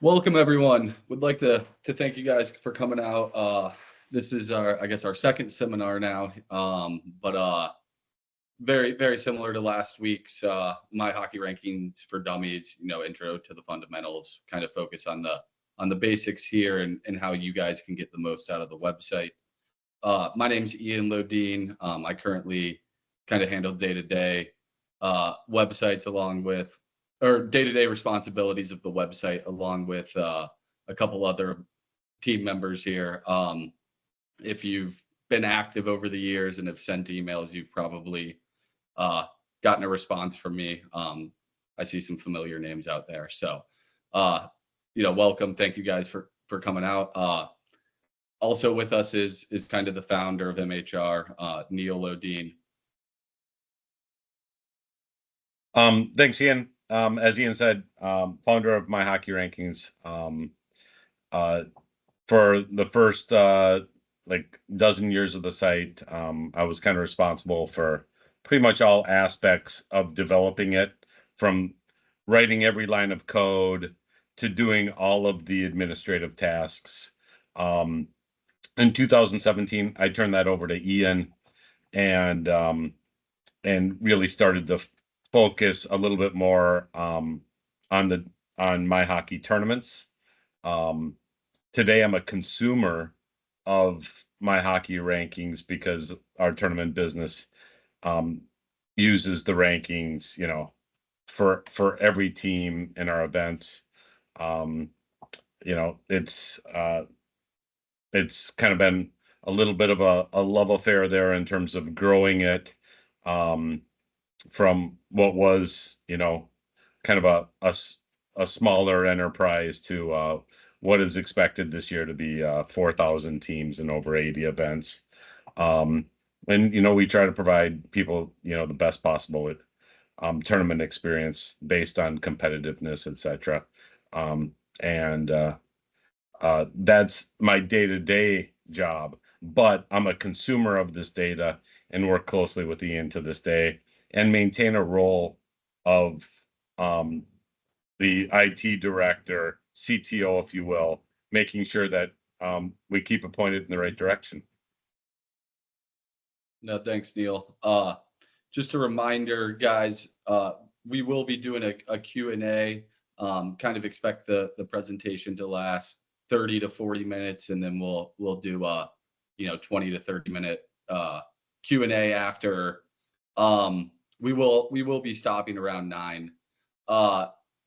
Welcome everyone. Would like to thank you guys for coming out. This is our second seminar now. But very similar to last week's My Hockey Rankings for Dummies, intro to the fundamentals, kind of focus on the basics here and how you guys can get the most out of the website. My name's Ian Lodine. I currently kind of handle day-to-day websites along with or day-to-day responsibilities of the website along with a couple other team members here. If you've been active over the years and have sent emails, you've probably gotten a response from me. I see some familiar names out there. So, welcome. Thank you guys for coming out. Also with us is kind of the founder of MHR, Neil Lodine. Thanks, Ian. As Ian said, founder of My Hockey Rankings. For the first dozen years of the site, I was kind of responsible for pretty much all aspects of developing it, from writing every line of code to doing all of the administrative tasks. In 2017, I turned that over to Ian and really started to focus a little bit more on my hockey tournaments. Today I'm a consumer of My Hockey Rankings because our tournament business uses the rankings, for every team in our events. It's kind of been a little bit of a love affair there in terms of growing it from what was, kind of a smaller enterprise to what is expected this year to be 4,000 teams and over 80 events. And, we try to provide people, the best possible tournament experience based on competitiveness, etc. That's my day-to-day job, but I'm a consumer of this data and work closely with Ian to this day and maintain a role of the IT director, CTO, if you will, making sure that we keep it pointed in the right direction. No, thanks, Neil. Just a reminder, guys, we will be doing a Q&A. Kind of expect the presentation to last 30 to 40 minutes, and then we'll do 20 to 30 minute Q&A after. We will be stopping around 9.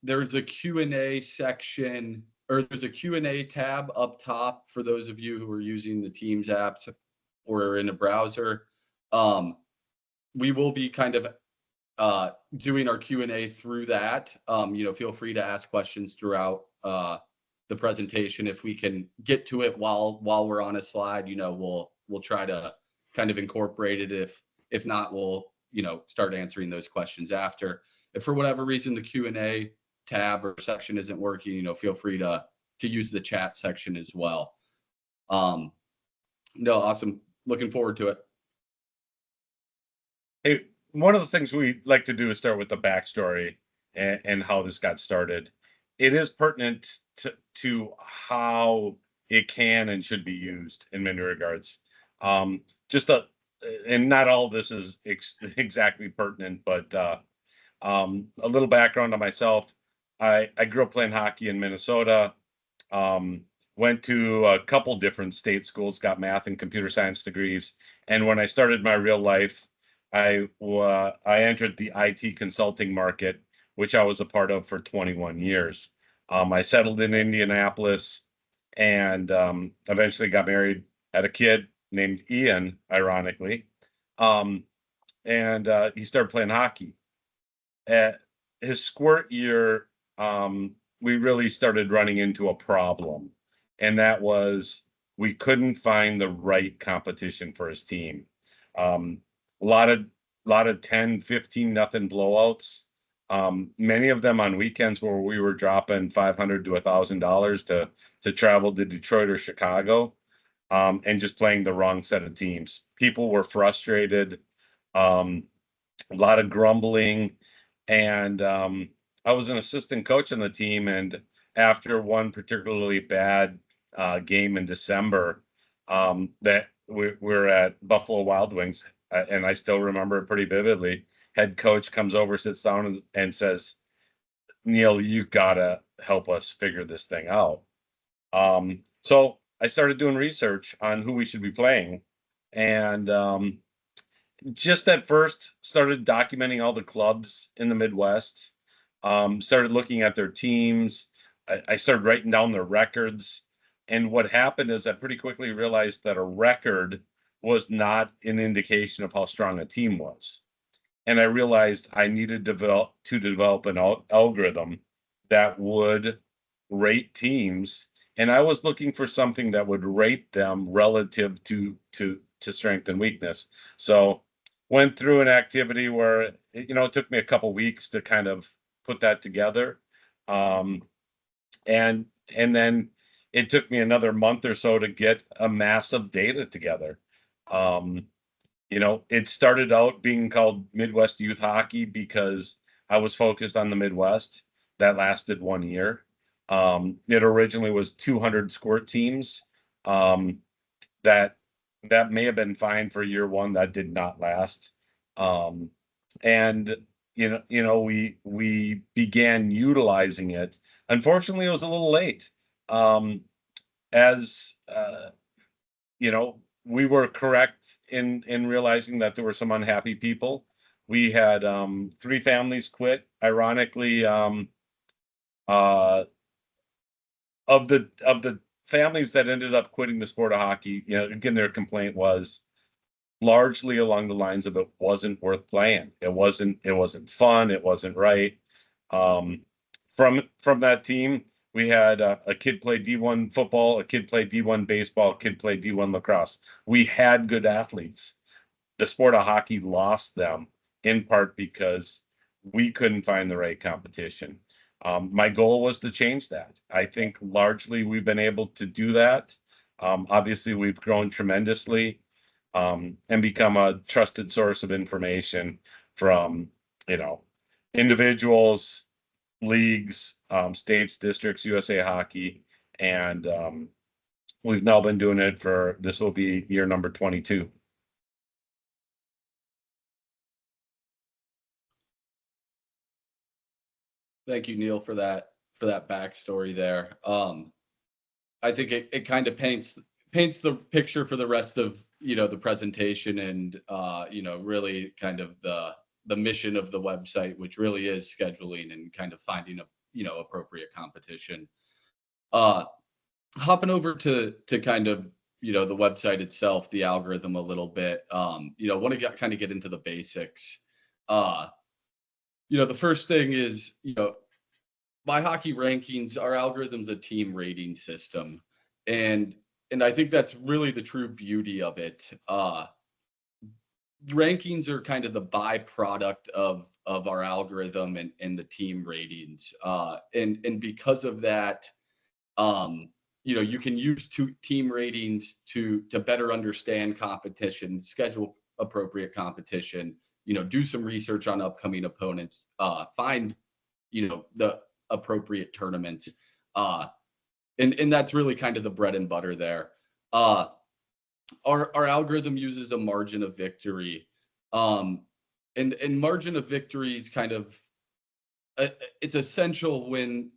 There's a Q&A section, or there's a Q&A tab up top for those of you who are using the Teams apps or in a browser. We will be kind of doing our Q&A through that. Feel free to ask questions throughout the presentation. If we can get to it while we're on a slide, we'll try to kind of incorporate it. If not, we'll start answering those questions after. If for whatever reason the Q&A tab or section isn't working, feel free to use the chat section as well. No, awesome. Looking forward to it. Hey, one of the things we like to do is start with the backstory and how this got started. It is pertinent to how it can and should be used in many regards. And not all this is exactly pertinent, but a little background on myself. I grew up playing hockey in Minnesota. Went to a couple different state schools, got math and computer science degrees. And when I started my real life, I entered the IT consulting market, which I was a part of for 21 years. I settled in Indianapolis and eventually got married, had a kid named Ian, ironically. And he started playing hockey. At his squirt year, we really started running into a problem. And that was we couldn't find the right competition for his team. A lot of 10, 15 nothing blowouts. Many of them on weekends where we were dropping $500 to $1,000 to travel to Detroit or Chicago, and just playing the wrong set of teams. People were frustrated, a lot of grumbling, and I was an assistant coach on the team, and after one particularly bad game in December, that we're at Buffalo Wild Wings, and I still remember it pretty vividly. Head coach comes over, sits down, and says, "Neil, you gotta help us figure this thing out." So I started doing research on who we should be playing, and just at first started documenting all the clubs in the Midwest. Started looking at their teams. I started writing down their records. And what happened is I pretty quickly realized that a record was not an indication of how strong a team was. And I realized I needed to develop an algorithm that would rate teams. And I was looking for something that would rate them relative to strength and weakness. So went through an activity where it took me a couple weeks to kind of put that together. Um, and and then it took me another month or so to get a mass of data together. Um, it started out being called Midwest Youth Hockey because I was focused on the Midwest. That lasted 1 year. It originally was 200 squirt teams. Um, that that may have been fine for year one. That did not last. Um, and we began utilizing it. Unfortunately, it was a little late. As we were correct in realizing that there were some unhappy people. We had 3 families quit. Ironically, uh, of the families that ended up quitting the sport of hockey, again, their complaint was largely along the lines of it wasn't worth playing. It wasn't fun. It wasn't right. Um, from that team, we had a kid play D1 football, a kid play D1 baseball, a kid play D1 lacrosse. We had good athletes. The sport of hockey lost them in part because we couldn't find the right competition. My goal was to change that. I think largely we've been able to do that. Obviously, we've grown tremendously and become a trusted source of information from, you know, individuals, leagues, states, districts, USA Hockey, and we've now been doing it for this will be year number 22. Thank you, Neil, for that backstory there. I think it kind of paints the picture for the rest of the presentation and really kind of the mission of the website, which really is scheduling and kind of finding a appropriate competition. Uh, Hopping over to kind of the website itself, the algorithm a little bit. Want to kind of get into the basics. Uh, the first thing is MYHockey rankings, our algorithm's a team rating system. And I think that's really the true beauty of it. Rankings are kind of the byproduct of our algorithm and the team ratings. And because of that, you can use team ratings to better understand competition, schedule appropriate competition, do some research on upcoming opponents, find the appropriate tournaments. And that's really kind of the bread and butter there. Our algorithm uses a margin of victory. And margin of victory is kind of it's essential when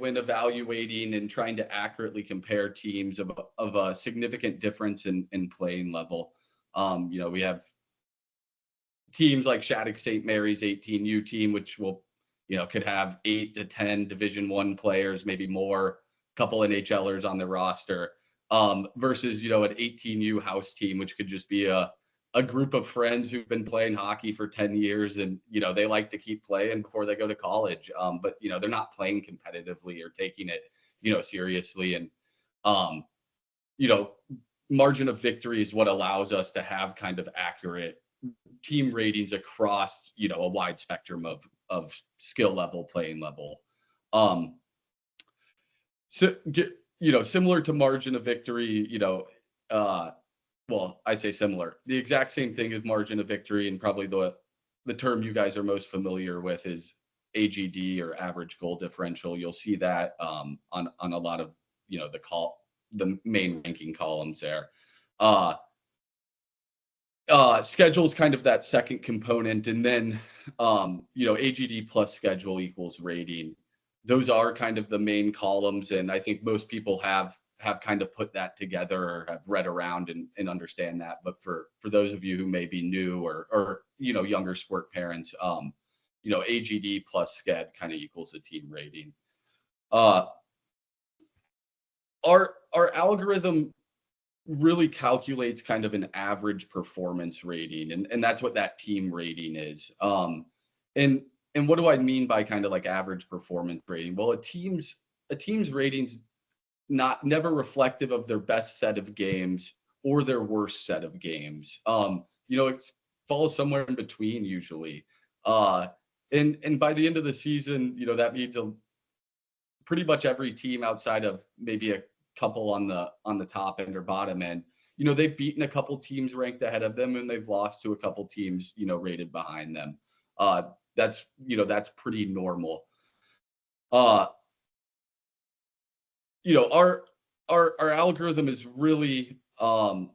evaluating and trying to accurately compare teams of a significant difference in playing level. We have teams like Shattuck St. Mary's 18U team, which will could have 8 to 10 Division I players, maybe more, couple NHLers on the roster, versus an 18U house team, which could just be a group of friends who've been playing hockey for 10 years and they like to keep playing before they go to college, but they're not playing competitively or taking it seriously. And um, you know margin of victory is what allows us to have kind of accurate team ratings across a wide spectrum of skill level, playing level. um so similar to margin of victory, well, I say similar, the exact same thing as margin of victory, and probably the term you guys are most familiar with is AGD or average goal differential. You'll see that on a lot of, you know, the main ranking columns there. Schedule is kind of that second component, and then you know, AGD plus schedule equals rating. Those are kind of the main columns, and I think most people have kind of put that together or have read around and understand that. But for those of you who may be new or you know, younger sport parents, you know, AGD plus SCHED kind of equals a team rating. Our algorithm really calculates kind of an average performance rating, and that's what that team rating is. And what do I mean by kind of like average performance rating? Well, a team's ratings never reflective of their best set of games or their worst set of games. You know, it falls somewhere in between usually. And by the end of the season, you know, that means pretty much every team outside of maybe a couple on the top end or bottom end, you know, they've beaten a couple teams ranked ahead of them, and they've lost to a couple teams, you know, rated behind them. That's, you know, that's pretty normal. You know, our algorithm is really about,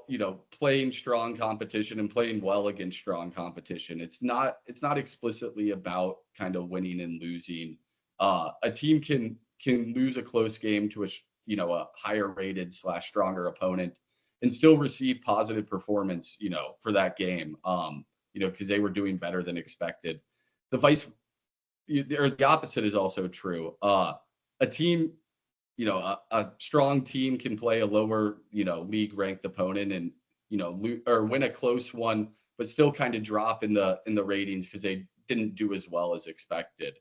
you know, playing strong competition and playing well against strong competition. It's not explicitly about kind of winning and losing. A team can lose a close game to a higher rated / stronger opponent and still receive positive performance, you know, for that game, you know, because they were doing better than expected. The opposite is also true. A team, you know, a strong team can play a lower, you know, league ranked opponent and, you know, or win a close one, but still kind of drop in the ratings because they didn't do as well as expected.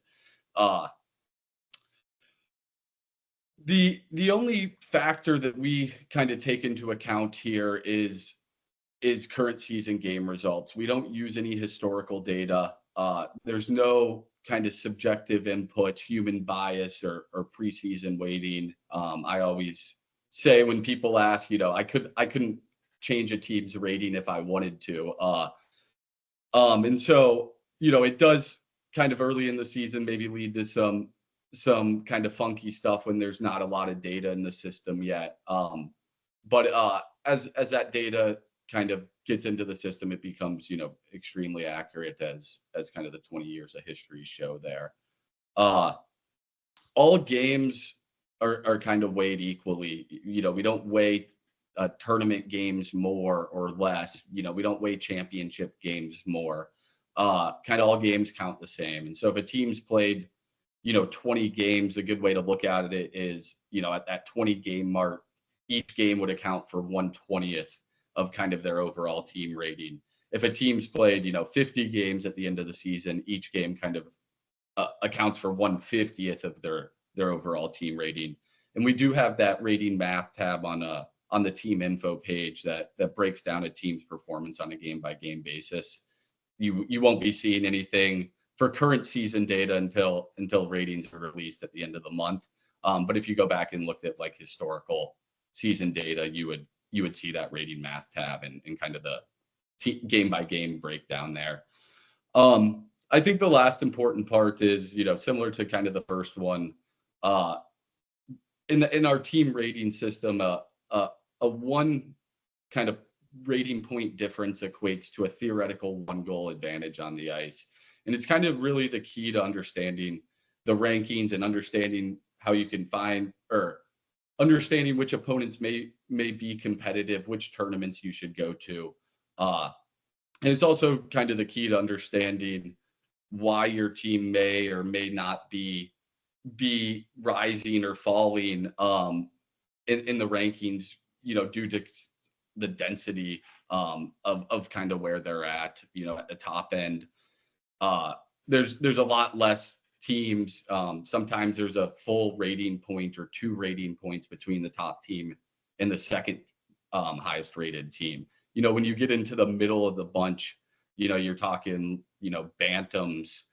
The only factor that we kind of take into account here is current season game results. We don't use any historical data. There's no kind of subjective input, human bias, or preseason weighting. I always say when people ask, you know, I couldn't change a team's rating if I wanted to. And so, you know, it does kind of early in the season maybe lead to some kind of funky stuff when there's not a lot of data in the system yet. But as that data kind of gets into the system, it becomes, you know, extremely accurate as kind of the 20 years of history show there. All games are kind of weighed equally. You know, we don't weigh tournament games more or less. You know, we don't weigh championship games more. Kind of all games count the same. And so if a team's played, you know, 20 games, a good way to look at it is, you know, at that 20 game mark, each game would account for 1/20th of kind of their overall team rating. If a team's played, you know, 50 games at the end of the season, each game kind of accounts for 1/50th of their overall team rating. And we do have that rating math tab on the team info page that breaks down a team's performance on a game by game basis. You won't be seeing anything for current season data until ratings are released at the end of the month. But if you go back and looked at like historical season data, you would see that rating math tab and kind of the game by game breakdown there. I think the last important part is, you know, similar to kind of the first one, in our team rating system, a one kind of rating point difference equates to a theoretical 1 goal advantage on the ice. And it's kind of really the key to understanding the rankings and understanding how you can find or understanding which opponents may be competitive, which tournaments you should go to. And it's also kind of the key to understanding why your team may or may not be rising or falling in the rankings, you know, due to the density of kind of where they're at, you know, at the top end. There's a lot less teams. Sometimes there's a full rating point or 2 rating points between the top team and the second highest rated team. You know, when you get into the middle of the bunch, you know, you're talking, you know, bantams.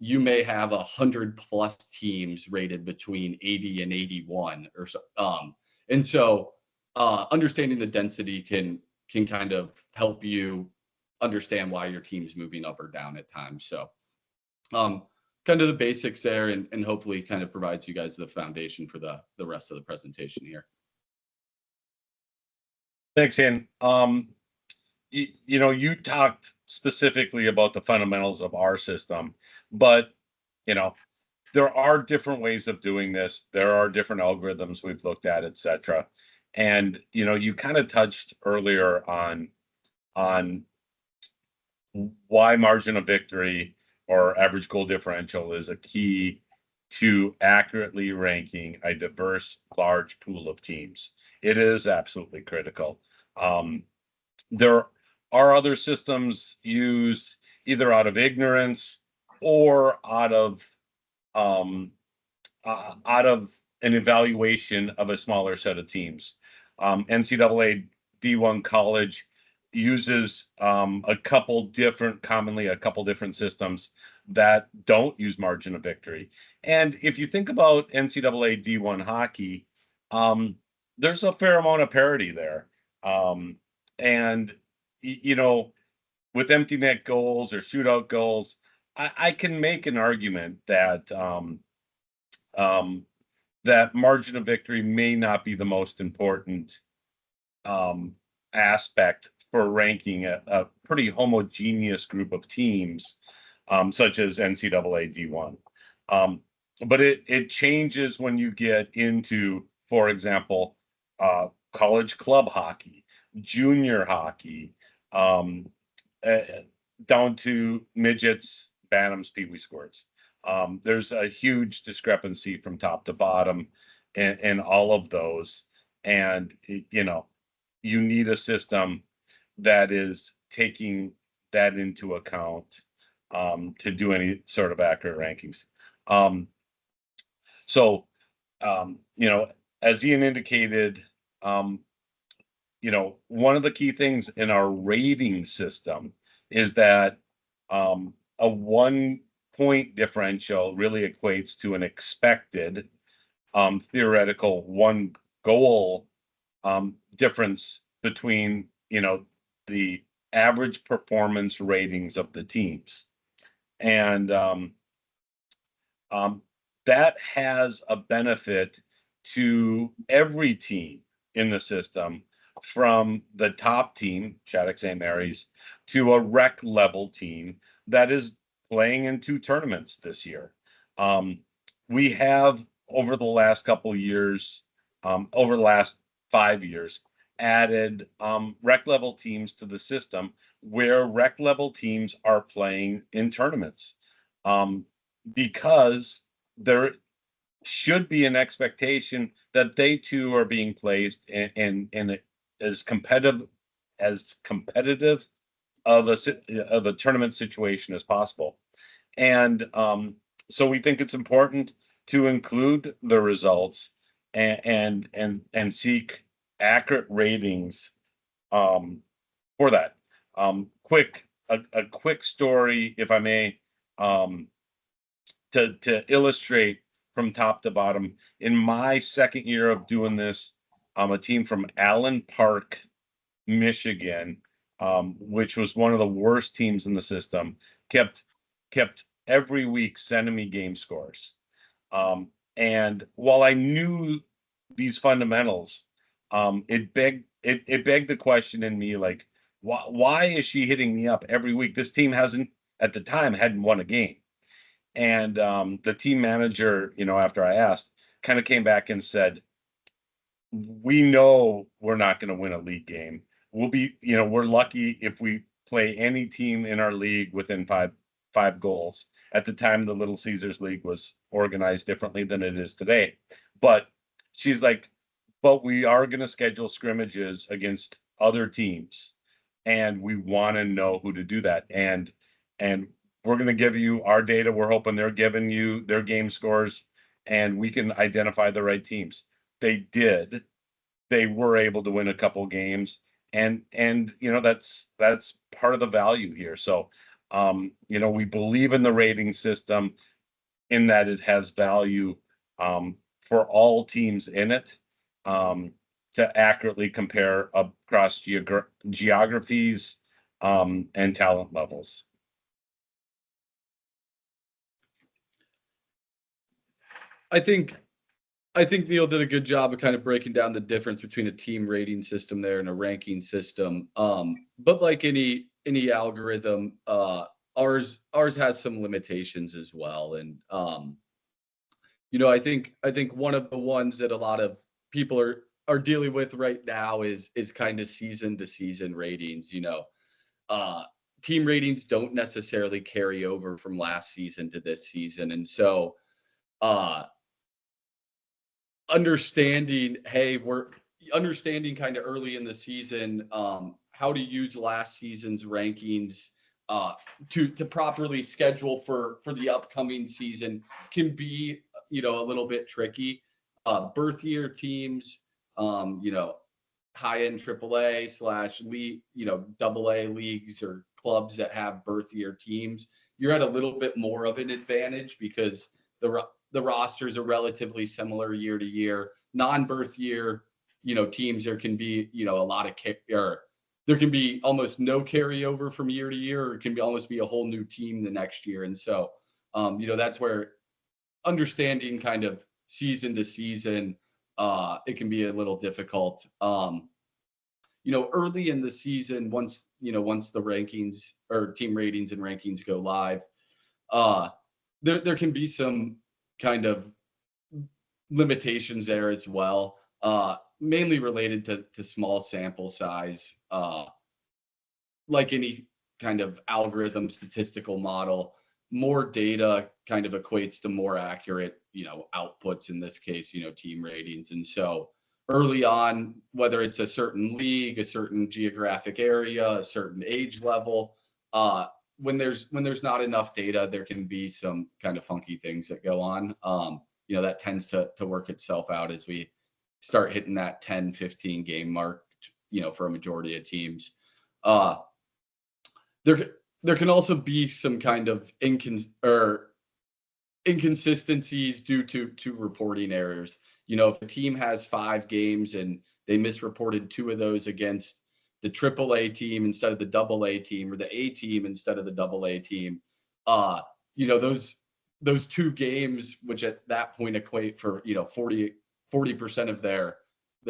You may have 100+ teams rated between 80 and 81 or so. And so understanding the density can kind of help you understand why your team's moving up or down at times. So Kind of the basics there, and hopefully kind of provides you guys the foundation for the rest of the presentation here. Thanks, Ian. You talked specifically about the fundamentals of our system, but you know, there are different ways of doing this. There are different algorithms we've looked at, etc. And you kind of touched earlier on why margin of victory or average goal differential is a key to accurately ranking a diverse, large pool of teams. It is absolutely critical. There are other systems used either out of ignorance or out of an evaluation of a smaller set of teams. NCAA D1 college uses commonly a couple different systems that don't use margin of victory. And if you think about NCAA D1 hockey, there's a fair amount of parity there. And with empty net goals or shootout goals, I can make an argument that that margin of victory may not be the most important aspect for ranking a pretty homogeneous group of teams, such as NCAA D1. But it changes when you get into, for example, college club hockey, junior hockey, down to midgets, bantams, peewee squirts. There's a huge discrepancy from top to bottom in all of those. And, you need a system that is taking that into account to do any sort of accurate rankings. So, as Ian indicated, one of the key things in our rating system is that a 1-point differential really equates to an expected theoretical 1 goal difference between the average performance ratings of the teams. And that has a benefit to every team in the system, from the top team, Shattuck St. Mary's, to a rec level team that is playing in 2 tournaments this year. We have, over the last couple of years, over the last 5 years, added rec level teams to the system, where rec level teams are playing in tournaments, because there should be an expectation that they too are being placed in as competitive of a tournament situation as possible. And so we think it's important to include the results and seek accurate ratings for that. A quick story, if I may, to illustrate from top to bottom. In my second year of doing this, a team from Allen Park, Michigan, which was one of the worst teams in the system, kept every week sending me game scores. And while I knew these fundamentals, it begged the question in me, like, why is she hitting me up every week? This team hadn't won a game. And the team manager, after I asked, kind of came back and said, we know we're not going to win a league game. We're lucky if we play any team in our league within five goals. At the time, the Little Caesars League was organized differently than it is today. But she's like, but we are going to schedule scrimmages against other teams, and we want to know who to do that. And we're going to give you our data. We're hoping they're giving you their game scores, and we can identify the right teams. They did. They were able to win a couple games, and that's part of the value here. So we believe in the rating system, in that it has value for all teams in it, to accurately compare across geographies and talent levels. I think Neil did a good job of kind of breaking down the difference between a team rating system there and a ranking system. But like any algorithm, ours has some limitations as well. And I think one of the ones that a lot of people are dealing with right now is kind of season to season ratings. Uh, team ratings don't necessarily carry over from last season to this season, and so uh understanding, hey, we're understanding kind of early in the season, how to use last season's rankings uh, to properly schedule for the upcoming season can be, a little bit tricky. Birth year teams, high end AAA slash league, double A leagues or clubs that have birth year teams, you're at a little bit more of an advantage because the rosters are relatively similar year to year. Non-birth year, teams, there can be, a lot of or there can be almost no carryover from year to year, or it can be almost be a whole new team the next year. And so, that's where understanding kind of season to season, it can be a little difficult. Early in the season, once the rankings or team ratings and rankings go live, uh, there can be some kind of limitations there as well, mainly related to small sample size. Like any kind of algorithm statistical model, more data kind of equates to more accurate, outputs, in this case, team ratings. And so early on, whether it's a certain league, a certain geographic area, a certain age level, when there's not enough data, there can be some kind of funky things that go on. That tends to work itself out as we start hitting that 10, 15 game mark, for a majority of teams. There can also be some kind of inconsistencies due to reporting errors. If a team has 5 games and they misreported 2 of those against the AAA team instead of the AA team, or the A team instead of the AA team, those 2 games, which at that point equate for 40% of their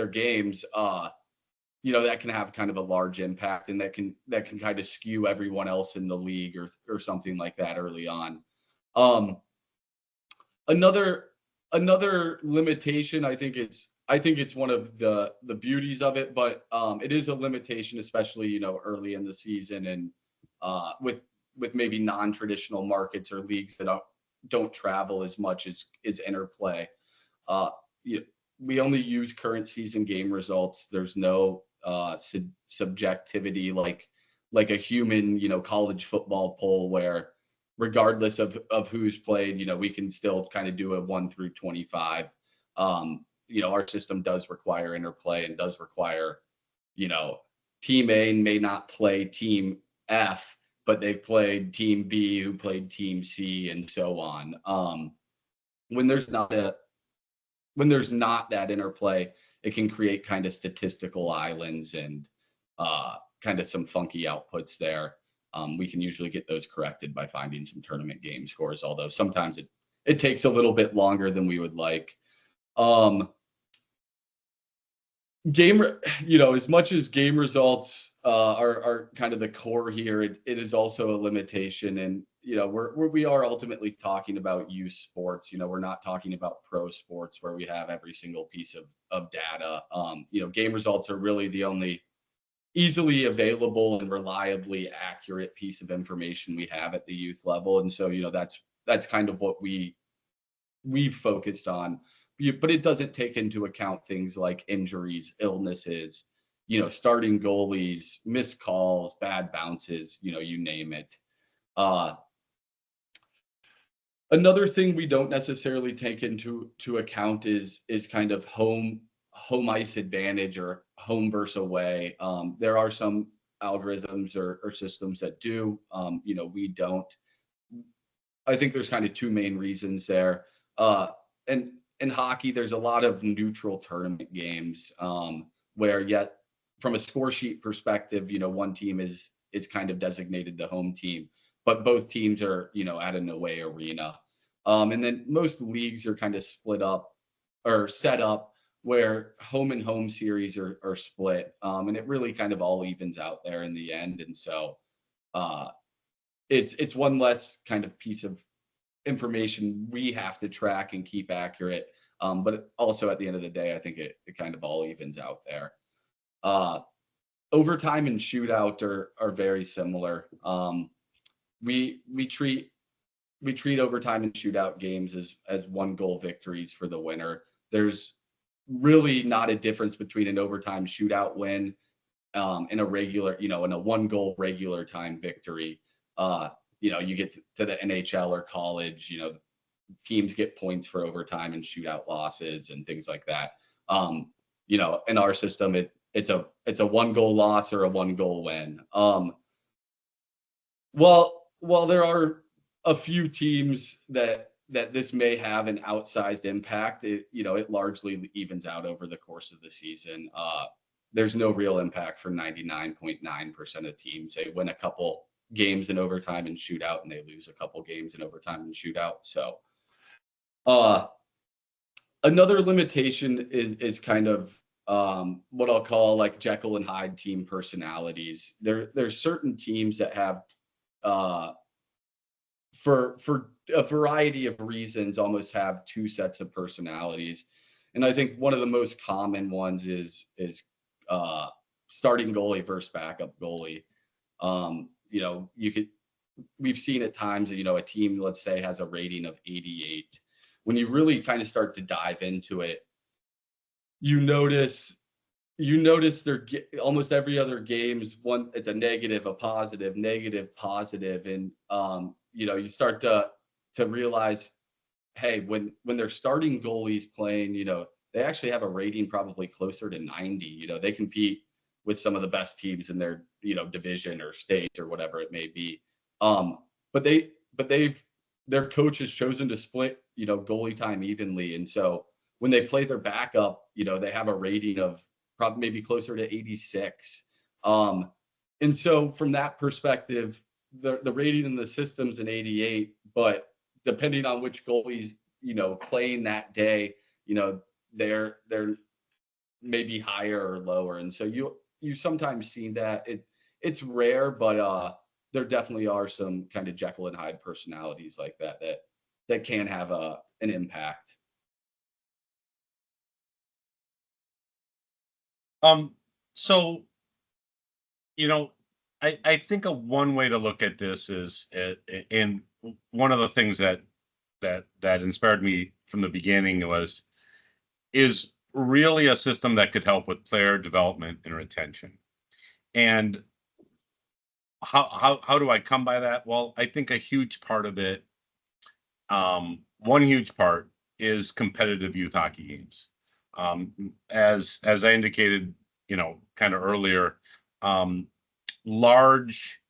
games, that can have kind of a large impact, and that can kind of skew everyone else in the league or something like that early on. Another limitation, I think it's one of the beauties of it, but it is a limitation, especially early in the season, and with maybe non-traditional markets or leagues that don't travel as much as interplay. We only use current season game results. There's no subjectivity like a human college football poll, where regardless of who's played, we can still kind of do a 1 through 25. Our system does require interplay and does require, team A may not play team F, but they've played team B, who played team C, and so on. When there's not that interplay, it can create kind of statistical islands and kind of some funky outputs there. We can usually get those corrected by finding some tournament game scores, although sometimes it takes a little bit longer than we would like. As much as game results are kind of the core here, it is also a limitation. And we are ultimately talking about youth sports. We're not talking about pro sports where we have every single piece of data. Game results are really the only easily available and reliably accurate piece of information we have at the youth level. And so that's kind of what we've focused on. But it doesn't take into account things like injuries, illnesses, starting goalies, missed calls, bad bounces, you name it. Another thing we don't necessarily take into account is kind of home ice advantage, or home versus away. There are some algorithms or systems that do. We don't. I think there's kind of 2 main reasons there. And in hockey, there's a lot of neutral tournament games, where yet from a score sheet perspective, one team is kind of designated the home team, but both teams are, at an away arena. And then most leagues are kind of split up or set up where home and home series are split. And it really kind of all evens out there in the end. And so uh, it's one less kind of piece of information we have to track and keep accurate. But also at the end of the day, I think it kind of all evens out there. Uh, Overtime and shootout are very similar. We we treat we treat overtime and shootout games as one goal victories for the winner. There's really not a difference between an overtime shootout win and a regular, in a one goal regular time victory. You get to the NHL or college, teams get points for overtime and shootout losses and things like that. In our system, it's a one goal loss or a one goal win. While there are a few teams that this may have an outsized impact, it largely evens out over the course of the season. There's no real impact for 99.9% of teams. They win a couple games in overtime and shootout, and they lose a couple games in overtime and shootout. So, another limitation is kind of what I'll call like Jekyll and Hyde team personalities. There's certain teams that have for a variety of reasons almost have two sets of personalities. And I think one of the most common ones is starting goalie versus backup goalie. We've seen at times that, a team, let's say, has a rating of 88. When you really kind of start to dive into it, you notice they're almost every other game's one, it's a negative, a positive, negative, positive. And you start to realize, hey, when they're starting goalies playing, they actually have a rating probably closer to 90. They compete with some of the best teams in their, division or state or whatever it may be. But their coach has chosen to split, goalie time evenly. And so when they play their backup, they have a rating of probably maybe closer to 86. And so from that perspective, the rating in the system's an 88, but depending on which goalies, playing that day, they're maybe higher or lower. And so you sometimes see that it's rare, but there definitely are some kind of Jekyll and Hyde personalities like that can have an impact. So, I think one way to look at this is, and one of the things that inspired me from the beginning is really a system that could help with player development and retention. And how do I come by that? Well, I think a huge part of it, one huge part is competitive youth hockey games. As I indicated, kind of earlier, large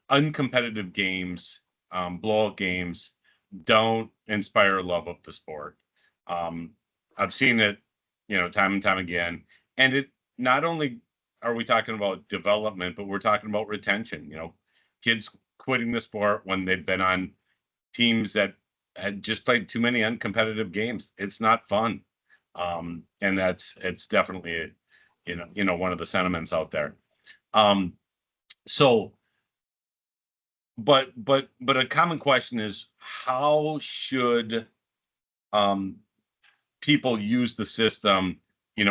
uncompetitive games, blowout games, don't inspire love of the sport. I've seen it, time and time again. And it not only are we talking about development, but we're talking about retention. Kids quitting the sport when they've been on teams that had just played too many uncompetitive games. It's not fun. And it's definitely, one of the sentiments out there. So, but a common question is, how should people use the system,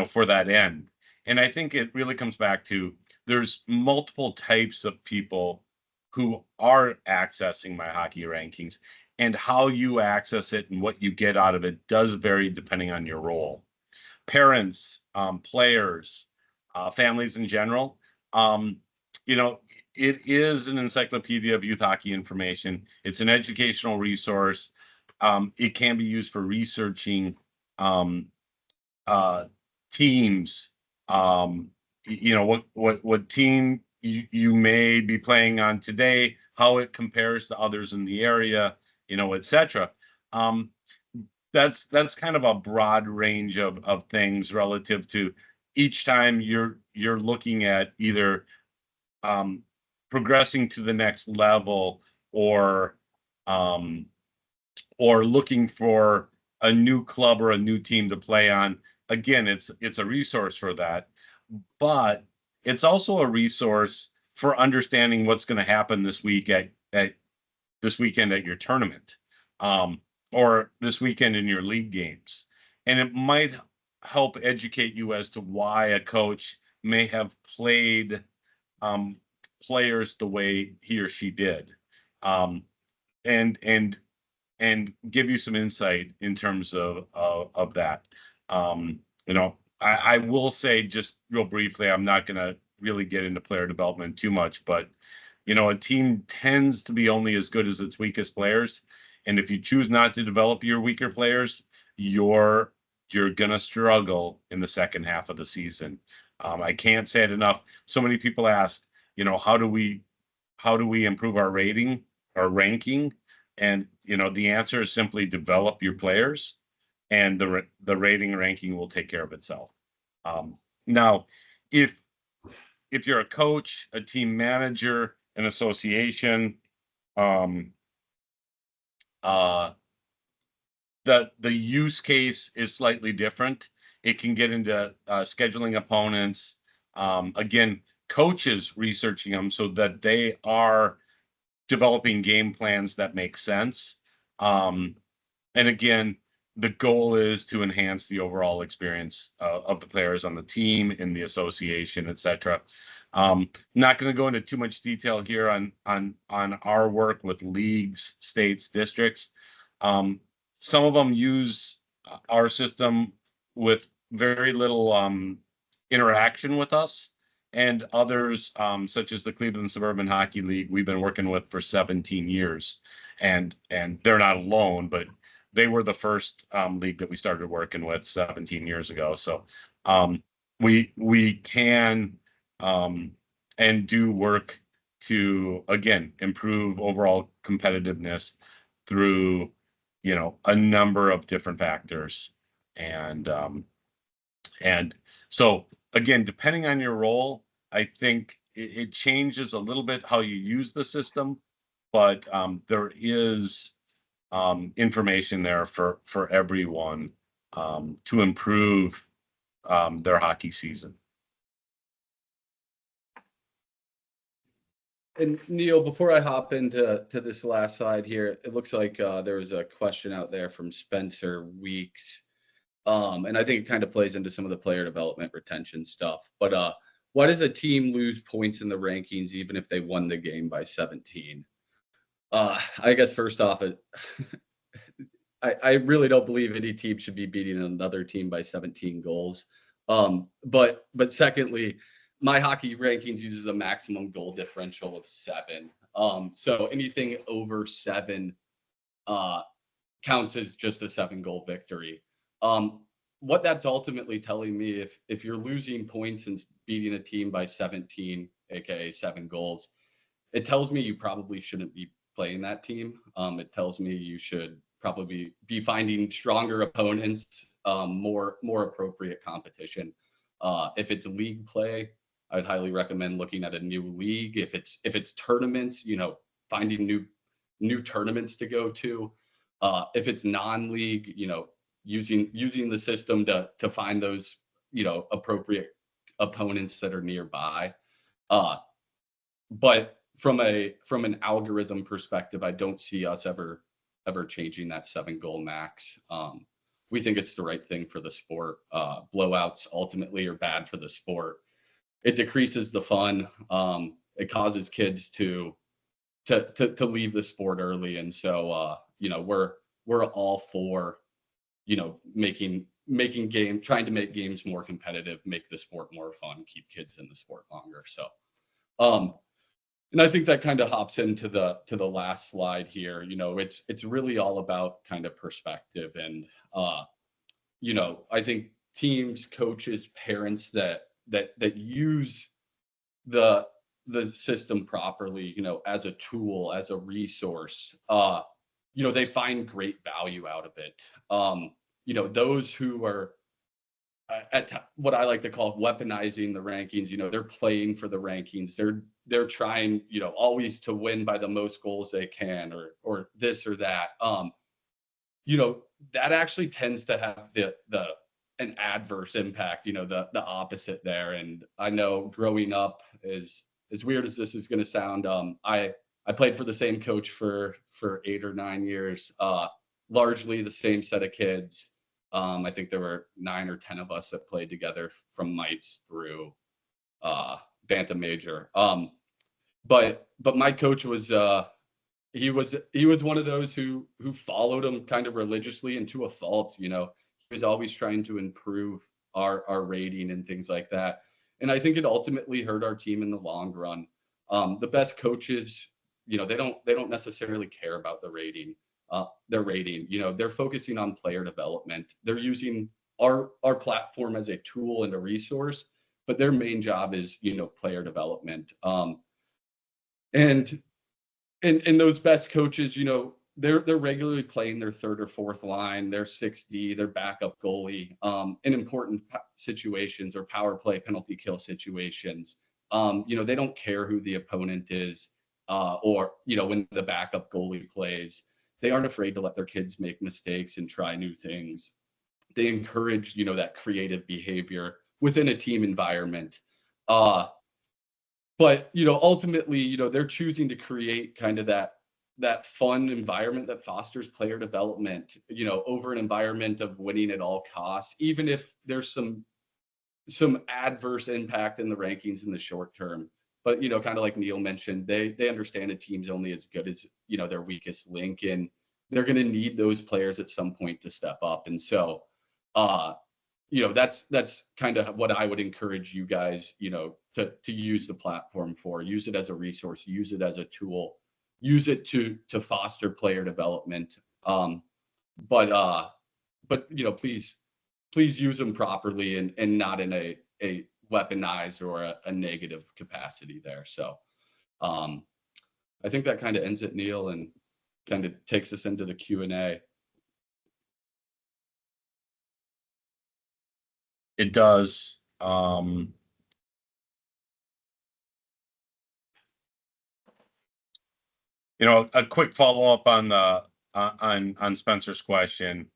for that end? And I think it really comes back to, there's multiple types of people who are accessing MyHockey rankings, and how you access it and what you get out of it does vary depending on your role. Parents, players, families in general, it is an encyclopedia of youth hockey information. It's an educational resource. It can be used for researching teams. What team you may be playing on today, how it compares to others in the area, etc. That's kind of a broad range of things relative to each time you're looking at either progressing to the next level, or or looking for a new club or a new team to play on, again, it's a resource for that, but it's also a resource for understanding what's going to happen this week at this weekend at your tournament, um, or this weekend in your league games. And it might help educate you as to why a coach may have played um, players the way he or she did, um, and give you some insight in terms of that. I will say just real briefly, I'm not going to really get into player development too much, but a team tends to be only as good as its weakest players. And if you choose not to develop your weaker players, you're gonna struggle in the second half of the season. I can't say it enough. So many people ask, how do we improve our rating, our ranking? And the answer is simply develop your players, and the rating ranking will take care of itself. Now, if you're a coach, a team manager, an association, um, uh, the use case is slightly different. It can get into scheduling opponents. Again, coaches researching them so that they are developing game plans that make sense. And again, the goal is to enhance the overall experience of the players on the team, in the association, etc. Not going to go into too much detail here on our work with leagues, states, districts. Some of them use our system with very little interaction with us, and others, such as the Cleveland Suburban Hockey League, we've been working with for 17 years, and they're not alone, but they were the first league that we started working with 17 years ago. So we can and do work to, again, improve overall competitiveness through a number of different factors. And so again, depending on your role, I think it changes a little bit how you use the system, but there is information there for everyone to improve their hockey season. And Neil, before I hop into this last slide here, it looks like there was a question out there from Spencer Weeks. And I think it kind of plays into some of the player development retention stuff. But why does a team lose points in the rankings even if they won the game by 17? I guess first off, I really don't believe any team should be beating another team by 17 goals. But secondly, MYHockey rankings uses a maximum goal differential of 7. So anything over 7 counts as just a 7-goal victory. What that's ultimately telling me, if you're losing points and beating a team by 17, aka 7 goals, it tells me you probably shouldn't be playing that team. It tells me you should probably be finding stronger opponents, more appropriate competition. If it's league play, I'd highly recommend looking at a new league. If it's tournaments, finding new tournaments to go to. If it's non-league, using the system to find those, appropriate opponents that are nearby. But from an algorithm perspective, I don't see us ever changing that 7-goal max. We think it's the right thing for the sport. Blowouts ultimately are bad for the sport. It decreases the fun. It causes kids to leave the sport early, and so we're all for trying to make games more competitive, make the sport more fun, keep kids in the sport longer. So and I think that kind of hops into the last slide here. It's really all about kind of perspective, and I think teams, coaches, parents that use the system properly, as a tool, as a resource, they find great value out of it. Those who are at what I like to call weaponizing the rankings, they're playing for the rankings. They're trying, always to win by the most goals they can, or this or that. that actually tends to have an adverse impact, the opposite there. And I know growing up, as weird as this is going to sound, I played for the same coach for 8 or 9 years, largely the same set of kids. I think there were 9 or 10 of us that played together from mites through Bantam Major. But my coach was he was one of those who followed him kind of religiously and to a fault. He was always trying to improve our rating and things like that. And I think it ultimately hurt our team in the long run. The best coaches, they don't necessarily care about their rating. They're focusing on player development. They're using our platform as a tool and a resource, but their main job is, player development. And those best coaches, they're regularly playing their third or fourth line, their 6D, their backup goalie, in important situations or power play penalty kill situations. They don't care who the opponent is, or when the backup goalie plays, they aren't afraid to let their kids make mistakes and try new things. They encourage, that creative behavior within a team environment. But ultimately, they're choosing to create kind of that fun environment that fosters player development, over an environment of winning at all costs, even if there's some adverse impact in the rankings in the short term. But kind of like Neil mentioned, they understand a team's only as good as their weakest link, and they're going to need those players at some point to step up. And so that's kind of what I would encourage you guys, to use the platform for. Use it as a resource, use it as a tool, use it to foster player development. But please use them properly and not in a weaponized or a negative capacity there. So I think that kind of ends it, Neil, and kind of takes us into the Q&A. It does. A quick follow-up on the on Spencer's question.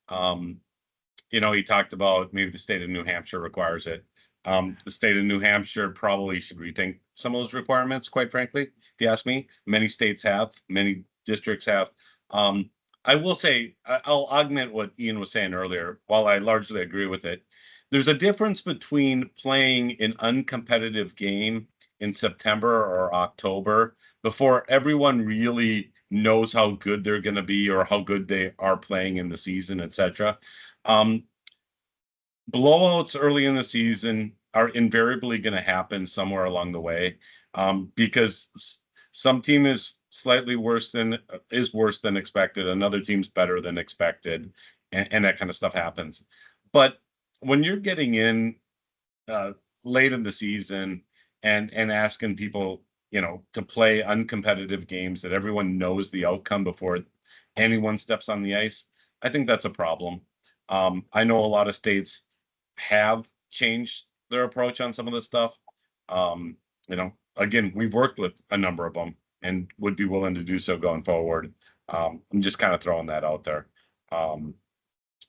He talked about maybe the state of New Hampshire requires it. The state of New Hampshire probably should rethink some of those requirements, quite frankly, if you ask me. Many states have, many districts have. I will say, I'll augment what Ian was saying earlier, while I largely agree with it. There's a difference between playing an uncompetitive game in September or October before everyone really knows how good they're going to be or how good they are playing in the season, etc. Blowouts early in the season are invariably going to happen somewhere along the way, because some team is slightly worse than expected. Another team's better than expected, and that kind of stuff happens. But when you're getting in late in the season and asking people, to play uncompetitive games that everyone knows the outcome before anyone steps on the ice, I think that's a problem. I know a lot of states have changed their approach on some of this stuff. Again, we've worked with a number of them and would be willing to do so going forward. I'm just kind of throwing that out there.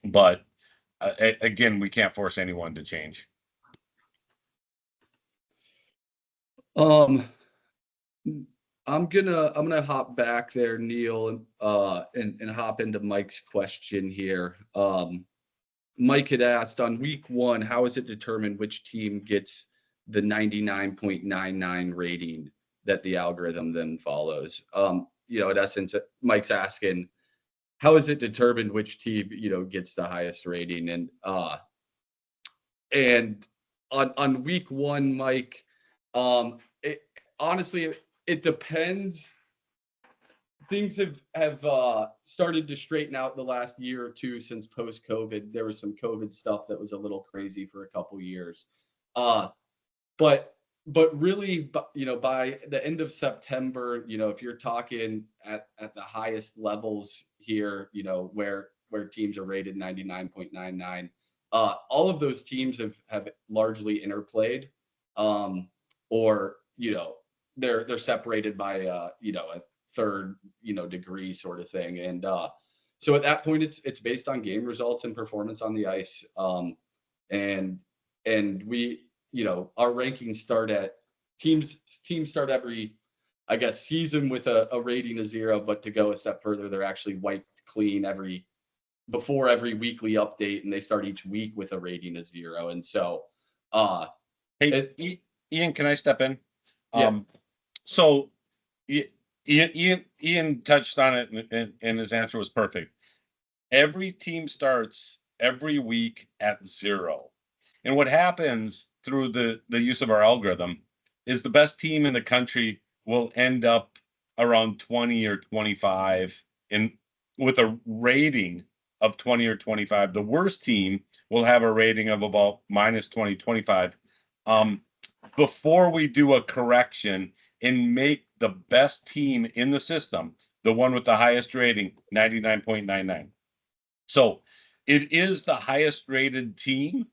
But again, we can't force anyone to change. I'm gonna hop back there, Neil, and hop into Mike's question here. Mike had asked, on week 1, how is it determined which team gets the 99.99 rating that the algorithm then follows? In essence, Mike's asking, how is it determined which team, gets the highest rating? And on week 1, Mike, honestly, it depends. Things have started to straighten out the last year or two since post-COVID. There was some COVID stuff that was a little crazy for a couple years. But really, by the end of September, if you're talking at the highest levels here, where teams are rated 99.99, all of those teams have largely interplayed, or they're separated by a third degree sort of thing. And So at that point, it's based on game results and performance on the ice. And we, our rankings start at teams start every, I guess, season with a rating of 0, but to go a step further, they're actually wiped clean before every weekly update, and they start each week with a rating of 0. And so, hey, Ian, can I step in? Yeah. So Ian touched on it, and his answer was perfect. Every team starts every week at 0. And what happens through the use of our algorithm is the best team in the country will end up around 20 or 25 with a rating of 20 or 25. The worst team will have a rating of about minus 20, 25. Before we do a correction and make the best team in the system, the one with the highest rating, 99.99. So it is the highest rated team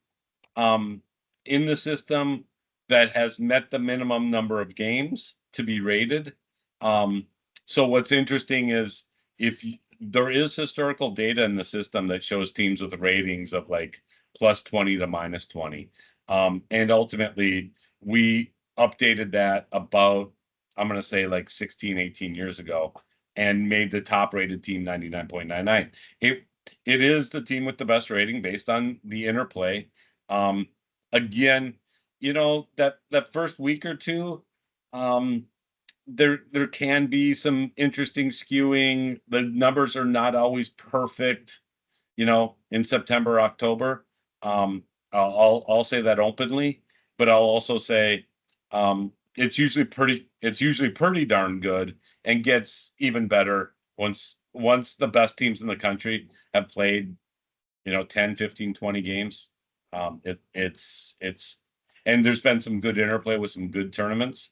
in the system that has met the minimum number of games to be rated. So what's interesting is if there is historical data in the system that shows teams with ratings of like plus 20 to minus 20. And ultimately, we updated that about, I'm going to say like 16, 18 years ago and made the top rated team 99.99. It is the team with the best rating based on the interplay. Again, that first week or two, there can be some interesting skewing. The numbers are not always perfect, in September, October. I'll say that openly, but I'll also say it's usually pretty darn good and gets even better once the best teams in the country have played 10, 15, 20 games. It's and there's been some good interplay with some good tournaments.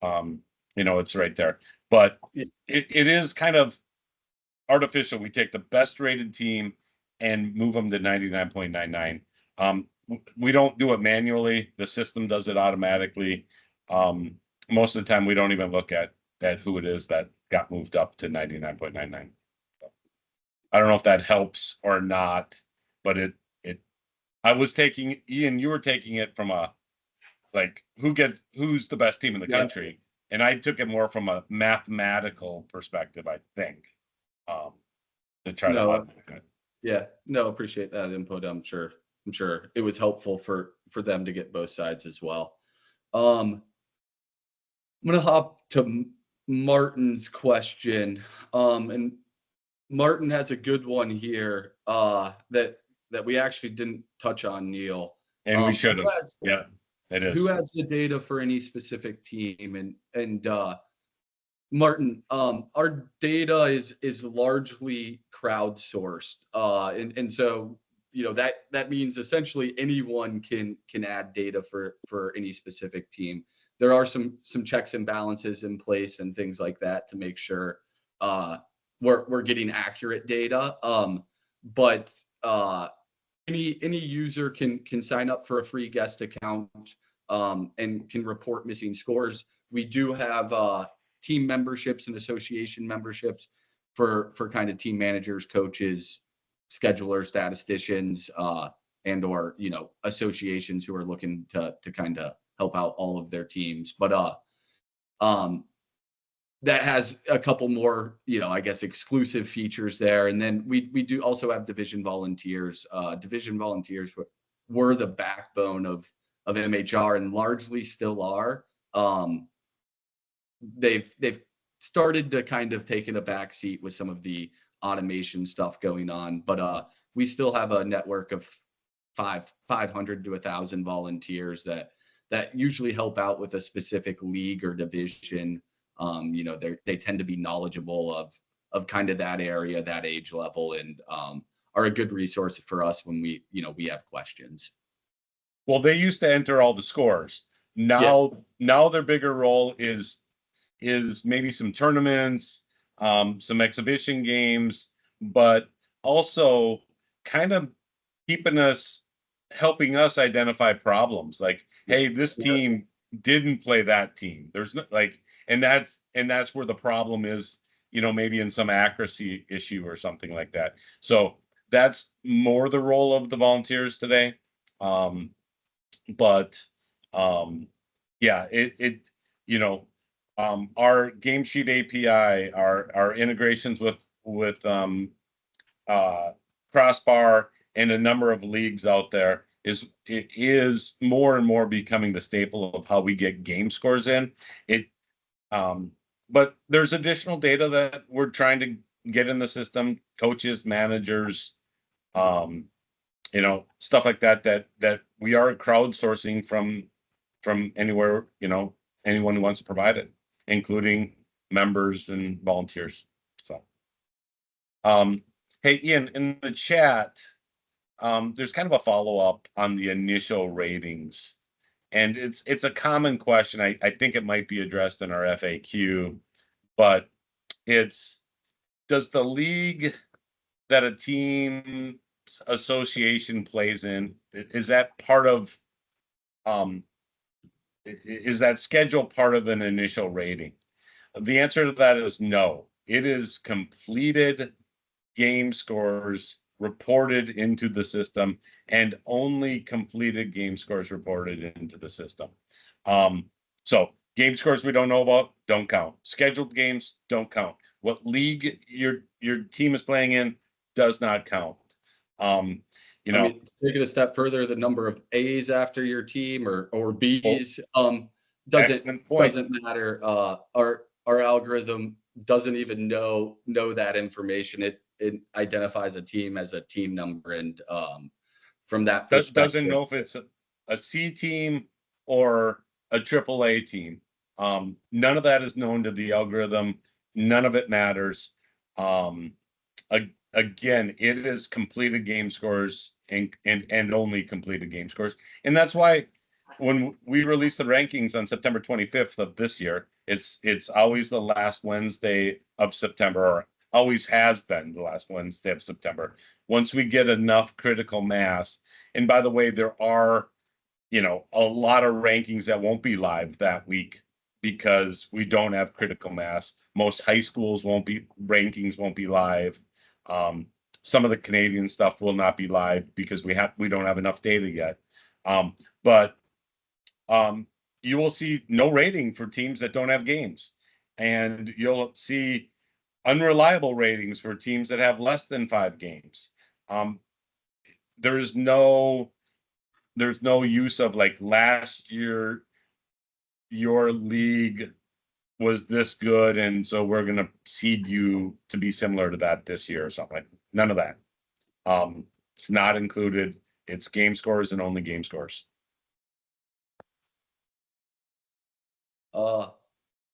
It's right there, but it is kind of artificial. We take the best rated team and move them to 99.99. We don't do it manually. The system does it automatically. Most of the time we don't even look at who it is that got moved up to 99.99. I don't know if that helps or not, but I was taking, Ian, you were taking it from a like who's the best team in the country, and I took it more from a mathematical perspective, I think, to try to. Yeah, no, appreciate that input. I'm sure it was helpful for them to get both sides as well. I'm gonna hop to Martin's question, and Martin has a good one here that we actually didn't touch on, Neil. And we should have. Yeah, it is. Who has the data for any specific team? And Martin, our data is largely crowdsourced, and so that means essentially anyone can add data for any specific team. There are some checks and balances in place and things like that to make sure we're getting accurate data. But any user can sign up for a free guest account and can report missing scores. We do have team memberships and association memberships for kind of team managers, coaches, schedulers, statisticians, and or associations who are looking to kind of help out all of their teams. But that has a couple more, I guess, exclusive features there. And then we do also have division volunteers. Division volunteers were the backbone of MHR and largely still are. They've started to kind of take in a back seat with some of the automation stuff going on, but we still have a network of 500 to 1,000 volunteers that usually help out with a specific league or division. They tend to be knowledgeable of kind of that area, that age level, and are a good resource for us when we have questions. Well, they used to enter all the scores. Now their bigger role is maybe some tournaments, some exhibition games, but also kind of helping us identify problems. Like, hey, this team didn't play that team. There's no and that's where the problem is maybe in some accuracy issue or something like that. So that's more the role of the volunteers today. But yeah, our game sheet API, our integrations with Crossbar and a number of leagues out there is more and more becoming the staple of how we get game scores in. But there's additional data that we're trying to get in the system, coaches, managers, stuff like that we are crowdsourcing from anywhere, anyone who wants to provide it, including members and volunteers. So, hey, Ian, in the chat, there's kind of a follow-up on the initial ratings. And it's a common question. I think it might be addressed in our FAQ, but does the league that a team's association plays in, is that part of, is that schedule part of an initial rating? The answer to that is no. It is completed game scores reported into the system, and only completed game scores reported into the system. So game scores we don't know about don't count. Scheduled games don't count. What league your team is playing in does not count. I mean, to take it a step further, the number of A's after your team or B's doesn't matter. Our algorithm doesn't even know that information. It identifies a team as a team number, and from that perspective, doesn't know if it's a C team or a AAA team. None of that is known to the algorithm. None of it matters. Again, it is completed game scores and only completed game scores, and that's why when we release the rankings on September 25th of this year, it's always the last Wednesday of September, or always has been the last Wednesday of September. Once we get enough critical mass, and by the way, there are, a lot of rankings that won't be live that week because we don't have critical mass. Most high schools rankings won't be live. Some of the Canadian stuff will not be live because we don't have enough data yet. But you will see no rating for teams that don't have games, and you'll see unreliable ratings for teams that have less than 5 games. There's no use of like last year your league was this good, and so we're going to seed you to be similar to that this year or something. None of that. It's not included. It's game scores and only game scores.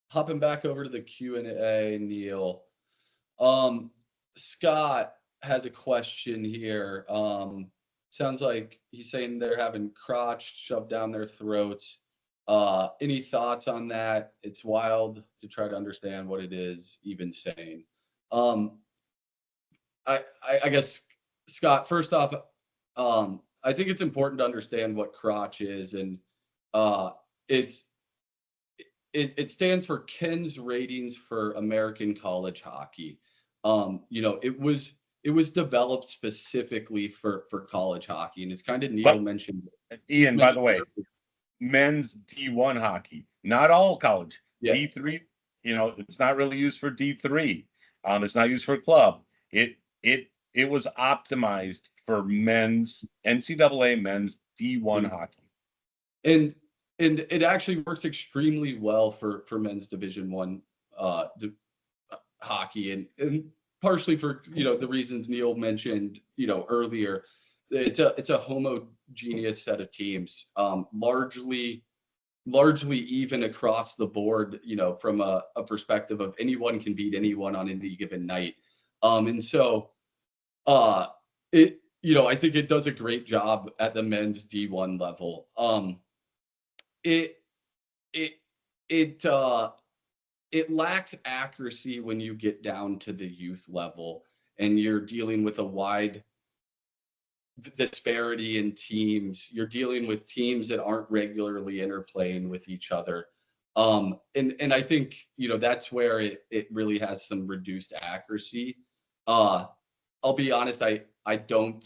Hopping back over to the Q&A, Neil. Scott has a question here. Sounds like he's saying they're having Krach shoved down their throats. Any thoughts on that? It's wild to try to understand what it is even saying. I guess, Scott, first off, I think it's important to understand what Krach is, and it stands for Ken's Ratings for American College Hockey. It was developed specifically for college hockey, and it's kind of Neil mentioned. Ian, by the way, men's D1 hockey, not all college. Yeah. D3, it's not really used for D3. It's not used for club. It was optimized for men's NCAA men's D1 hockey. And it actually works extremely well for men's Division I hockey, and partially for the reasons Neil mentioned earlier. It's a homogeneous set of teams, largely even across the board, from a perspective of anyone can beat anyone on any given night. And so I think it does a great job at the men's D1 level. It lacks accuracy when you get down to the youth level and you're dealing with a wide disparity in teams. You're dealing with teams that aren't regularly interplaying with each other. And I think, that's where it really has some reduced accuracy. I'll be honest, I don't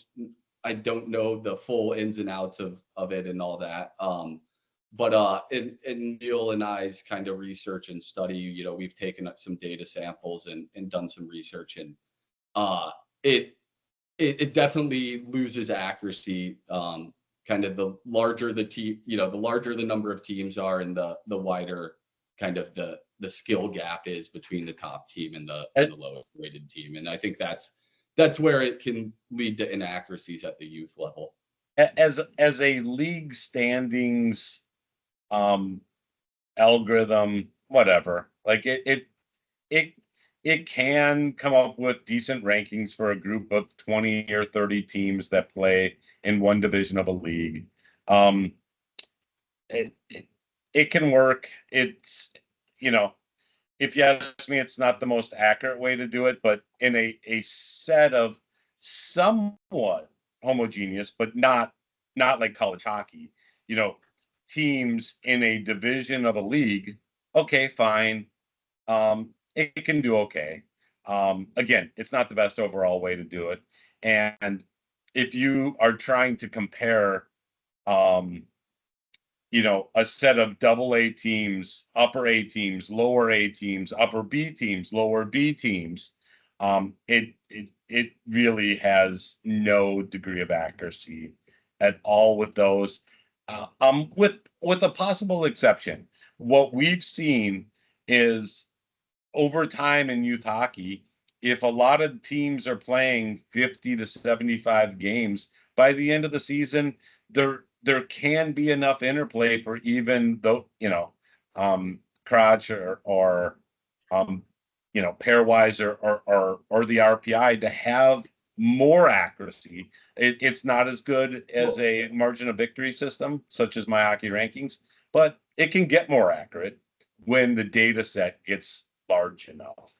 know the full ins and outs of it and all that. But in Neil and I's kind of research and study, we've taken up some data samples and done some research, and uh, it it definitely loses accuracy. Kind of the larger the team, the larger the number of teams are, and the wider kind of the skill gap is between the top team and the lowest rated team. And I think that's where it can lead to inaccuracies at the youth level. As a league standings algorithm, whatever, like it it can come up with decent rankings for a group of 20 or 30 teams that play in one division of a league. Um, it can work. It's, if you ask me, it's not the most accurate way to do it, but in a set of somewhat homogeneous, but not like college hockey, teams in a division of a league, okay, fine. It can do okay. Again, it's not the best overall way to do it. And if you are trying to compare, a set of double A teams, upper A teams, lower A teams, upper B teams, lower B teams, it really has no degree of accuracy at all with those. With a possible exception, what we've seen is over time in youth hockey, if a lot of teams are playing 50 to 75 games, by the end of the season, there can be enough interplay for even though, Krach or pairwise or the RPI to have more accuracy. It's not as good as a margin of victory system, such as MYHockey rankings, but it can get more accurate when the data set gets large enough.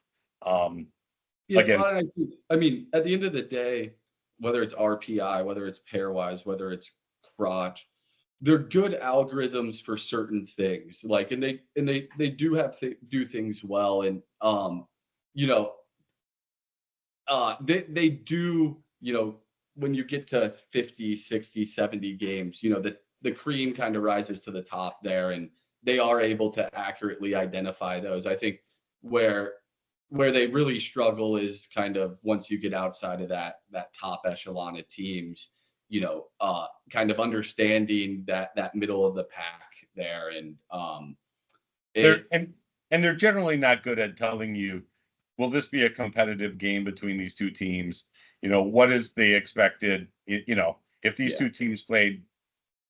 Yeah, Again, I mean, at the end of the day, whether it's RPI, whether it's pairwise, whether it's crotch, they're good algorithms for certain things. Like, and they do things well, and you know, they do, when you get to 50, 60, 70 games, the cream kind of rises to the top there, and they are able to accurately identify those. I think where they really struggle is kind of once you get outside of that top echelon of teams, kind of understanding that middle of the pack there. And they're it and they're generally not good at telling you, will this be a competitive game between these two teams? What is the expected, if these yeah. two teams played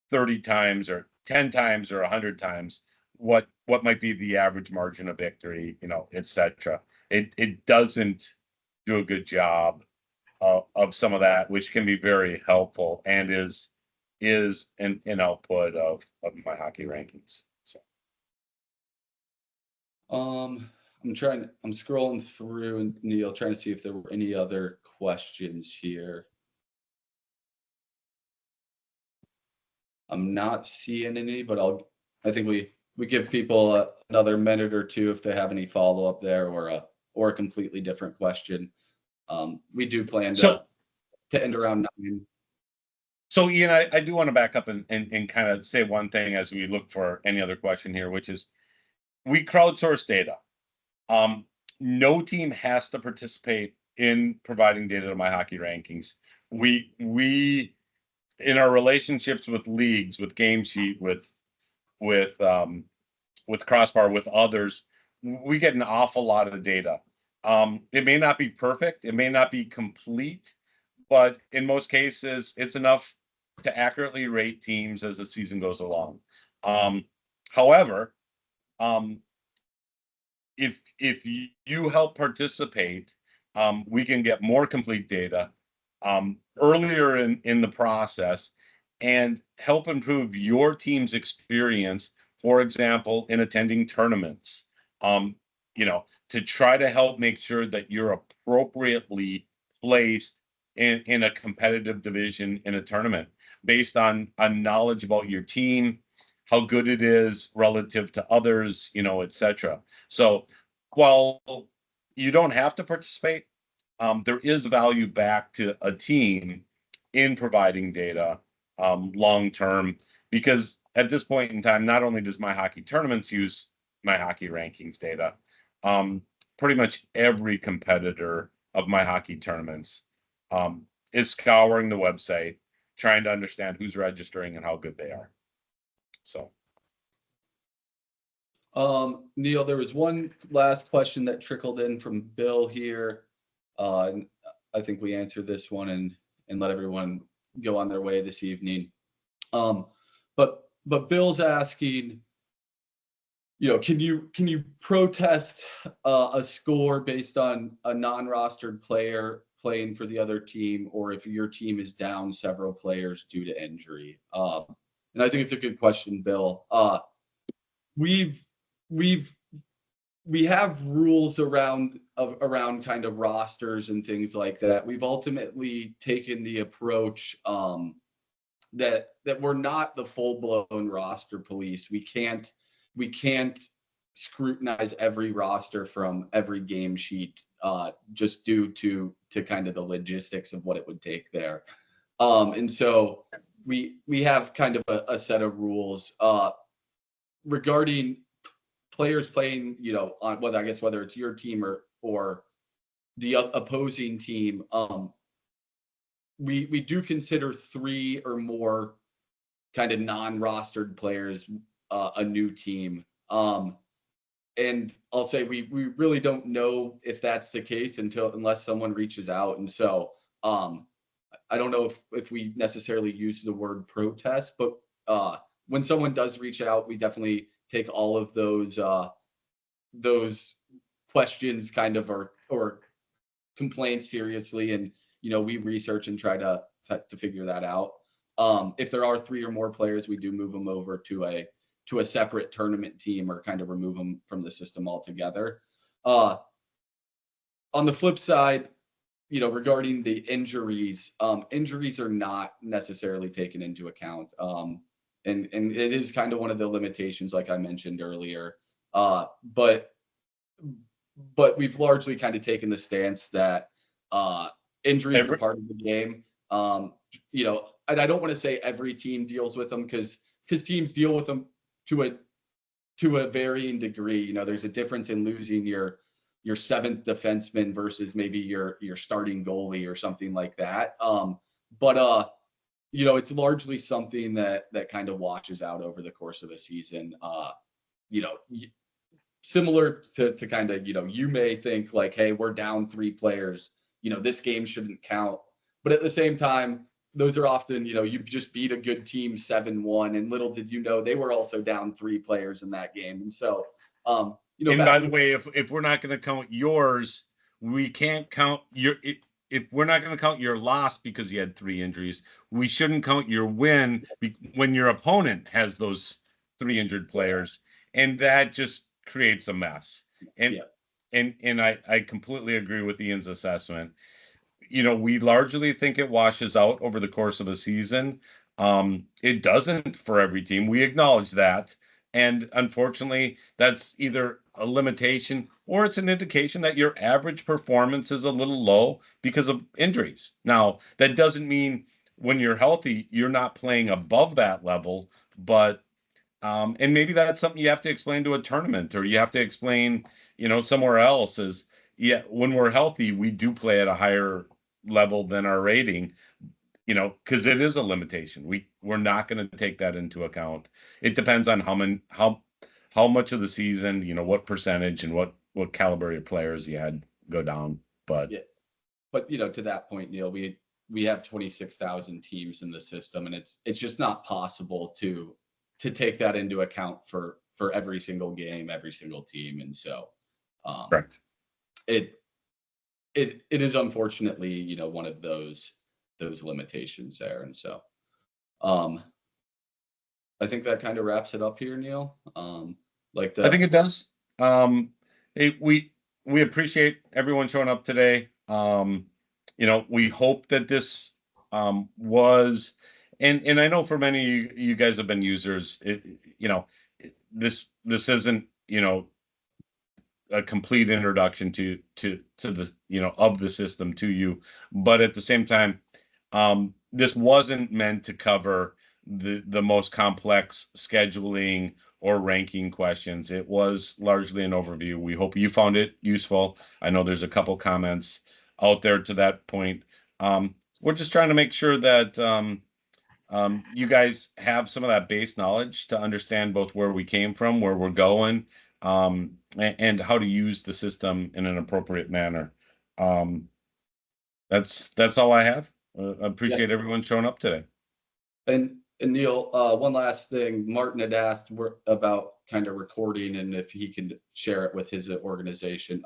30 times or 10 times or 100 times, what might be the average margin of victory, etc. It doesn't do a good job of some of that, which can be very helpful and is an output of MYHockey rankings. So I'm scrolling through, and Neil, trying to see if there were any other questions here. I'm not seeing any, but I think we give people another minute or two if they have any follow up there, or a completely different question. We do plan to end around 9. So Ian, I do want to back up and kind of say one thing as we look for any other question here, which is we crowdsource data. No team has to participate in providing data to MYHockey rankings. We in our relationships with leagues, with Game Sheet, with Crossbar, with others, we get an awful lot of data. It may not be perfect, it may not be complete, but in most cases, it's enough to accurately rate teams as the season goes along. However, if you help participate, we can get more complete data earlier in the process and help improve your team's experience, for example, in attending tournaments, to try to help make sure that you're appropriately placed in a competitive division in a tournament based on knowledge about your team, how good it is relative to others, etc. So while you don't have to participate, there is value back to a team in providing data long term, because at this point in time, not only does MyHockey tournaments use MyHockey rankings data, pretty much every competitor of MyHockey tournaments is scouring the website, trying to understand who's registering and how good they are. So, Neil, there was one last question that trickled in from Bill here. And I think we answered this one and let everyone go on their way this evening. But Bill's asking, can you protest a score based on a non-rostered player playing for the other team, or if your team is down several players due to injury? And I think it's a good question, Bill. We have rules around kind of rosters and things like that. We've ultimately taken the approach that we're not the full-blown roster police. We can't scrutinize every roster from every game sheet just due to kind of the logistics of what it would take there. And so we have kind of a set of rules regarding players playing, on whether it's your team or the opposing team. We do consider 3 or more kind of non-rostered players a new team. And I'll say we really don't know if that's the case unless someone reaches out. And so I don't know if we necessarily use the word protest, but when someone does reach out, we definitely take all of those questions kind of or complaints seriously, and we research and try to figure that out. If there are 3 or more players, we do move them over to a separate tournament team or kind of remove them from the system altogether. On the flip side, regarding the injuries, injuries are not necessarily taken into account. And it is kind of one of the limitations, like I mentioned earlier. But we've largely kind of taken the stance that injuries are part of the game. And I don't want to say every team deals with them because teams deal with them to a varying degree. There's a difference in losing your 7th defenseman versus maybe your starting goalie or something like that. But it's largely something that kind of washes out over the course of a season. Similar to kind of, you may think like, hey, we're down 3 players, this game shouldn't count. But at the same time, those are often, you just beat a good team 7-1, and little did you know they were also down 3 players in that game. And so, and by the way, if we're not going to count yours, we can't count your. If we're not going to count your loss because you had 3 injuries, we shouldn't count your win when your opponent has those 3 injured players, and that just creates a mess. And I completely agree with Ian's assessment. We largely think it washes out over the course of a season. It doesn't for every team. We acknowledge that. And unfortunately, that's either a limitation or it's an indication that your average performance is a little low because of injuries. Now, that doesn't mean when you're healthy, you're not playing above that level, but and maybe that's something you have to explain to a tournament, or you have to explain, somewhere else is, when we're healthy, we do play at a higher level than our rating, because it is a limitation. We're not going to take that into account. It depends on how much of the season, what percentage and what caliber of players you had go down. But to that point, Neil, we have 26,000 teams in the system, and it's just not possible to take that into account for every single game, every single team. And so correct. It is unfortunately, one of those limitations there. And so I think that kind of wraps it up here, Neil. I think it does. We appreciate everyone showing up today. We hope that this was And I know for many of you guys have been users, this isn't, a complete introduction to the, of the system to you. But at the same time, this wasn't meant to cover the most complex scheduling or ranking questions. It was largely an overview. We hope you found it useful. I know there's a couple comments out there to that point. We're just trying to make sure that you guys have some of that base knowledge to understand both where we came from, where we're going, and how to use the system in an appropriate manner. That's all I have. I appreciate everyone showing up today. And Neil, one last thing. Martin had asked about kind of recording and if he can share it with his organization.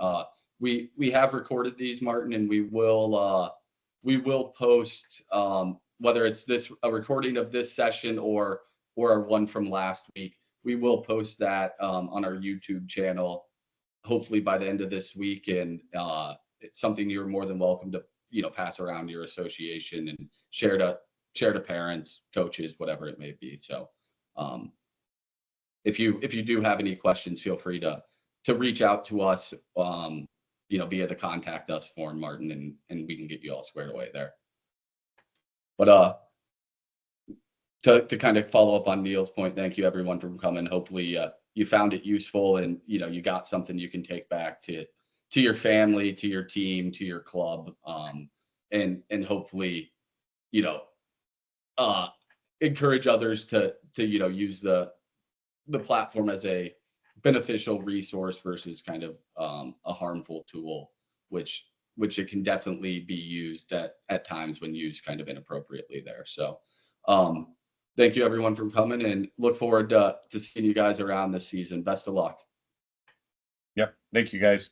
We have recorded these, Martin, and we will post whether it's a recording of this session or one from last week. We will post that on our YouTube channel, hopefully by the end of this week. And it's something you're more than welcome to pass around your association and share to parents, coaches, whatever it may be. So if you do have any questions, feel free to reach out to us via the contact us form, Martin, and we can get you all squared away there. But to kind of follow up on Neil's point, thank you everyone for coming. Hopefully you found it useful and you got something you can take back to your family, to your team, to your club, and hopefully encourage others to use the platform as a beneficial resource versus kind of a harmful tool, which it can definitely be used at times when used kind of inappropriately there. So thank you everyone for coming, and look forward to seeing you guys around this season. Best of luck. Yep. Thank you guys.